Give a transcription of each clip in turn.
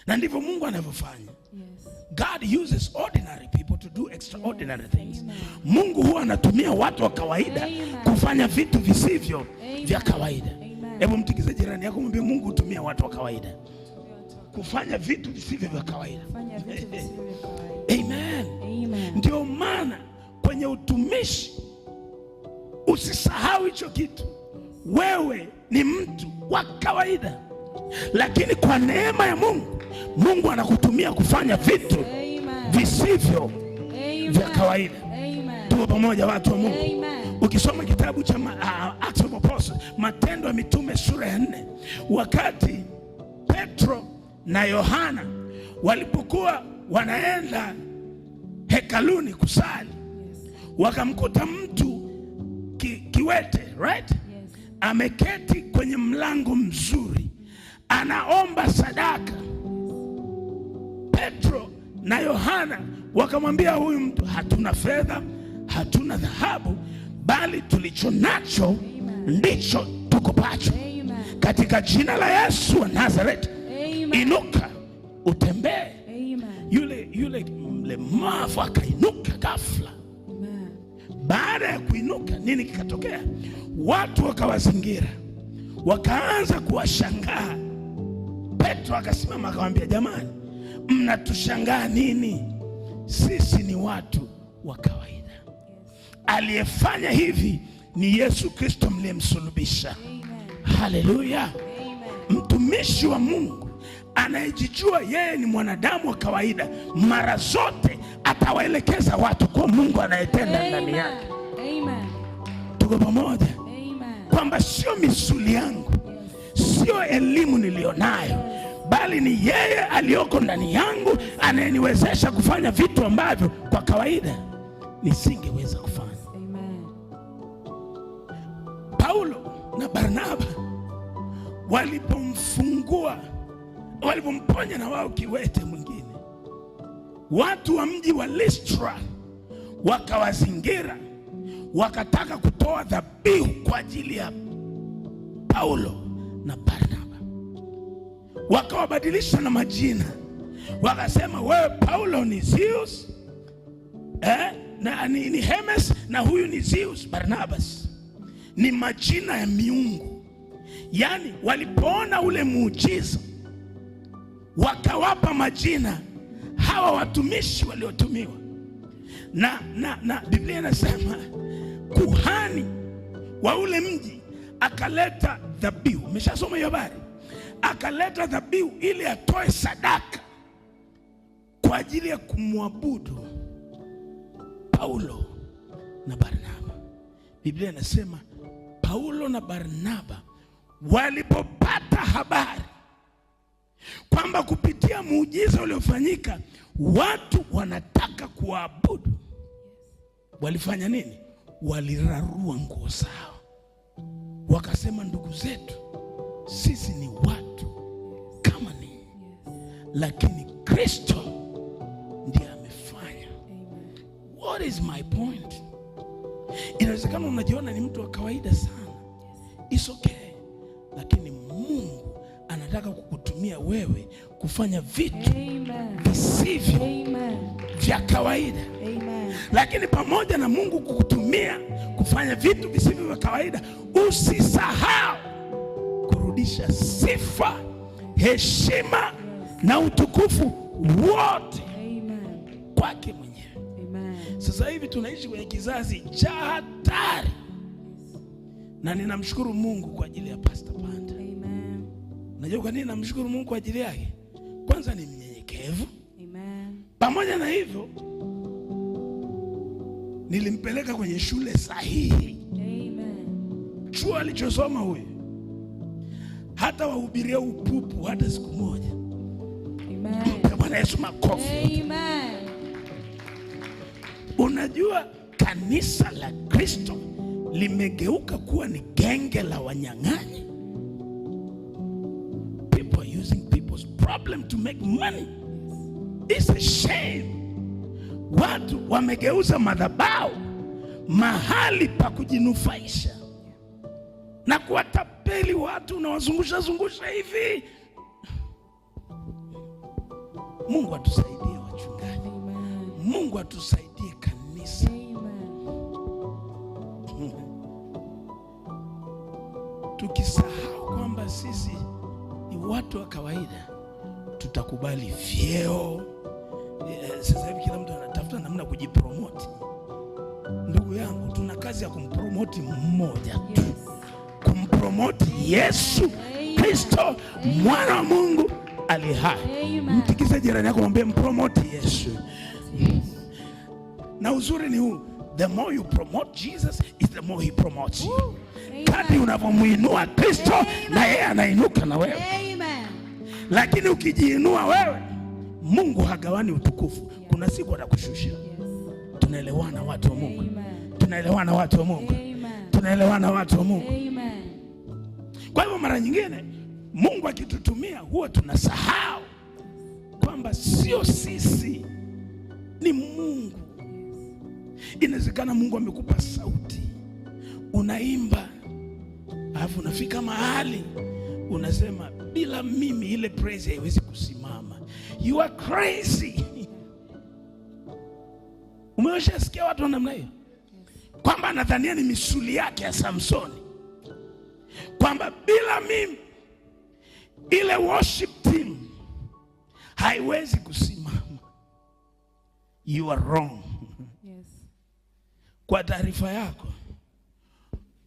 Na ndivyo Mungu anavyofanya. God uses ordinary people to do extraordinary things. Mungu huwa anatumia watu wa kawaida kufanya vitu visivyo vya kawaida. Hebu mtikize jirani yako, mwambie Mungu hutumia watu wa kawaida kufanya vitu visivyo vya kawaida. Amen. Ndio maana kwenye utumishi usisahau hicho kitu. Wewe ni mtu wa kawaida, lakini kwa neema ya Mungu, Mungu anakutumia kufanya vitu visivyo vya kawaida. Tuko pamoja watu wa Mungu. Ukisoma kitabu cha Acts of Apostles, Matendo ya Mitume sura ya 4, wakati Petro na Yohana walipokuwa wanaenda hekaluni kusali, wakamkuta mtu kiwete, right? Ameketi kwenye mlango mzuri, anaomba sadaka. Petro na Yohana wakamwambia huyu mtu, hatuna fedha, hatuna dhahabu, bali tulicho nacho ndicho tukupacho. Katika jina la Yesu wa Nazareth, inuka utembee. Yule mlemavu akainuka ghafla. Baada ya kuinuka, nini kikatokea? Watu wakawazingira, wakaanza kuwashangaa. Petro akasimama akamwambia, jamani, mnatushangaa nini? Sisi ni watu wa kawaida. Aliyefanya hivi ni Yesu Kristo mliyemsulubisha. Haleluya. Mtumishi wa Mungu anayejijua yeye ni mwanadamu wa kawaida, mara zote atawaelekeza watu kwa Mungu anayetenda ndani yake. Tuko pamoja? Kwamba sio misuli yangu, sio elimu nilionayo, bali ni yeye aliyoko ndani yangu anayeniwezesha kufanya vitu ambavyo kwa kawaida nisingeweza kufanya. Paulo na Barnaba walipomponya na wao kiwete mwingine, watu wa mji wa Listra wakawazingira, wakataka kutoa dhabihu kwa ajili ya Paulo na Barnaba. Wakawabadilisha na majina, wakasema wewe Paulo ni Zeus, na ni Hermes, na huyu ni Zeus. Barnabas ni majina ya miungu. Yani walipoona ule muujiza, wakawapa majina hawa watumishi waliotumiwa. Na Biblia inasema kuhani wa ule mji akaleta dhabihu. Umeshasoma hiyo habari? Akaleta dhabihu ili atoe sadaka kwa ajili ya kumwabudu Paulo na Barnaba. Biblia inasema Paulo na Barnaba walipopata habari kwamba kupitia muujiza uliofanyika watu wanataka kuabudu, walifanya nini? Walirarua nguo zao, wakasema, ndugu zetu, sisi ni watu kama ninyi, lakini Kristo ndiye amefanya. What is my point? Inawezekana unajiona ni mtu wa kawaida sana, it's okay, lakini Mungu anataka kukutumia wewe kufanya vitu visivyo vya kawaida. Lakini pamoja na Mungu kukutumia kufanya vitu visivyo vya kawaida, usisahau kurudisha sifa, heshima na utukufu wote kwake mwenyewe. Sasa hivi tunaishi kwenye kizazi cha hatari, na ninamshukuru Mungu kwa ajili ya Pastor Panda. Unajua kwa nini namshukuru Mungu kwa ajili yake? Kwanza ni mnyenyekevu. Pamoja na hivyo, nilimpeleka kwenye shule sahihi. Chuo alichosoma huyu, hata wahubiria upupu hata siku moja. Mpe Bwana Yesu makofi. Unajua kanisa la Kristo limegeuka kuwa ni genge la wanyang'anyi. People are using people's problem to make money. It's a shame. Watu wamegeuza madhabahu mahali pa kujinufaisha na kuwatapeli watu, na wazungusha hivi. Mungu atusaidie wachungaji. Mungu atusaidie kanisa. Tukisahau kwamba sisi ni watu wa kawaida, tutakubali vyeo. Sasa hivi kila mtu anatafuta namna kujipromote. Ndugu yangu, tuna kazi ya kumpromoti mmoja tu, kumpromoti Yesu Kristo, mwana wa Mungu aliye hai. Mtikise jirani yako, mwambie mpromoti Yesu. Na uzuri ni huu, the more you promote Jesus is the more he promotes you. Kadri unavyomuinua Kristo, na yeye anainuka na wewe. Lakini ukijiinua wewe, Mungu hagawani utukufu. Kuna siku atakushusha. Tunaelewana watu wa Mungu? Tunaelewana watu wa Mungu? Tunaelewana watu wa Mungu? Kwa hivyo mara nyingine Mungu akitutumia huwa tunasahau kwamba sio sisi, ni Mungu. Inawezekana Mungu amekupa sauti, unaimba, alafu unafika mahali unasema bila mimi ile praise haiwezi kusimama. You are crazy. Umeshasikia watu wa namna hiyo? Kwamba anadhania ni misuli yake ya Samsoni, kwamba bila mimi ile worship team haiwezi kusimama. You are wrong. Yes. Kwa taarifa yako,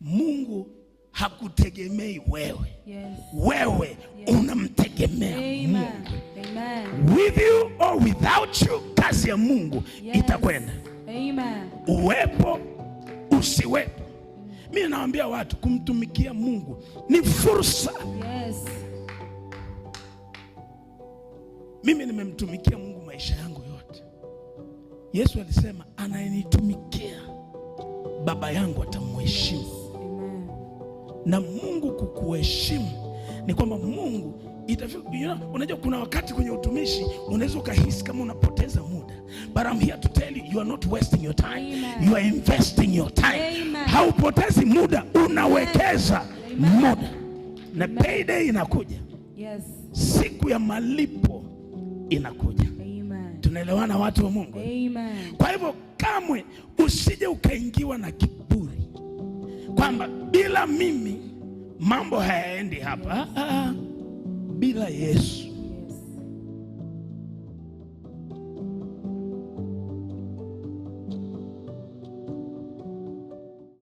Mungu hakutegemei wewe. Yes. Wewe, yes, unamtegemea Mungu. Amen. With you or without you, kazi ya Mungu, yes, itakwenda. Amen. Uwepo usiwepo. Mimi naambia watu kumtumikia Mungu ni fursa. Yes. Mimi nimemtumikia Mungu maisha yangu yote. Yesu alisema anayenitumikia Baba yangu atamheshimu. Amen. Na Mungu kukuheshimu ni kwamba Mungu unajua kuna wakati kwenye utumishi unaweza ukahisi kama unapoteza muda. But I'm here to tell you, you are not wasting your time. Amen. You are investing your time. Amen. Haupotezi muda, unawekeza muda. Na payday inakuja. Yes. Siku ya malipo inakuja. Amen. Tunaelewana watu wa Mungu? Amen. Kwa hivyo kamwe usije ukaingiwa na kiburi kwamba bila mimi mambo hayaendi hapa. Bila Yesu